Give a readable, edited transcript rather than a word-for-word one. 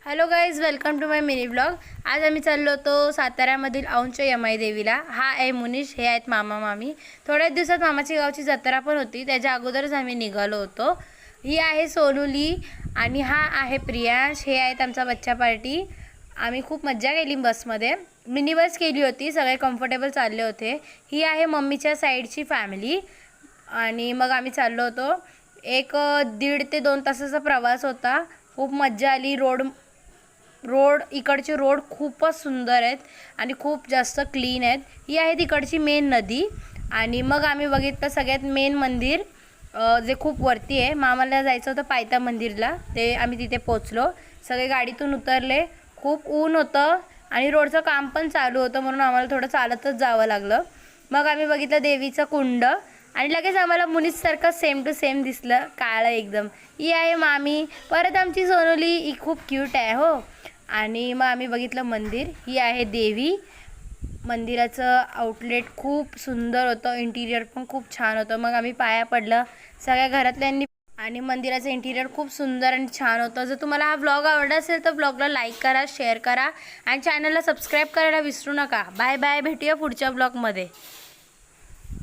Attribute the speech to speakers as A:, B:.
A: Hello guys, welcome to my mini blog. आज आम्ही चाललो होतो साताऱ्यामधील औंधच्या यमाई देवीला। हा आहे मुनीश, हे आहेत मामा मामी। थोड्याच दिवसात मामाची गावची जत्रा पण होती, त्याच्या अगोदरच आम्ही निघालो होतो। ही आहे सोनुली आणि हा आहे प्रियांश, हे आहेत आमचा बच्चा पार्टी। आम्ही खूप मज्जा केली बसमध्ये, मिनी बस केली होती, सगळे कम्फर्टेबल चालले होते। ही आहे मम्मीच्या साईडची फॅमिली आणि मग आम्ही चाललो होतो। एक 1.5 ते 2 तासाचा प्रवास होता। खूप मज्जा आली। रोड इकडचे रोड खूपच सुंदर आहेत आणि खूप जास्त क्लीन आहेत। ही आहे तिकडची मेन नदी आणि मग आम्ही बघितलं सगळ्यात मेन मंदिर, जे खूप वरती आहे। मामाला जायचं होतं पायथा मंदिरला, ते आम्ही तिथे पोचलो। सगळे गाडीतून उतरले, खूप ऊन होतं आणि रोडचं काम पण चालू होतं, म्हणून आम्हाला थोडं चालतच जावं लागलं। मग आम्ही बघितलं देवीचं कुंड आणि लगेच आम्हाला मुनीसारखं सेम टू सेम दिसलं, काळं एकदम। ही आहे मामी, परत आमची सोनुली, ही खूप क्यूट आहे हो। आणि मग आम्ही बघितलं मंदिर, ही आहे देवी। मंदिराचं आउटलेट खूप सुंदर होतं, इंटिरियर पण खूप छान होतं। मग आम्ही पाया पडलं सगळ्या घरातल्यांनी आणि मंदिराचं इंटिरियर खूप सुंदर आणि छान होतं। जर तुम्हाला हा व्लॉग आवडला असेल तर व्लॉगला लाईक करा, शेअर करा आणि चॅनलला सबस्क्राईब करायला विसरू नका। बाय बाय, भेटूया पुढच्या व्लॉगमध्ये।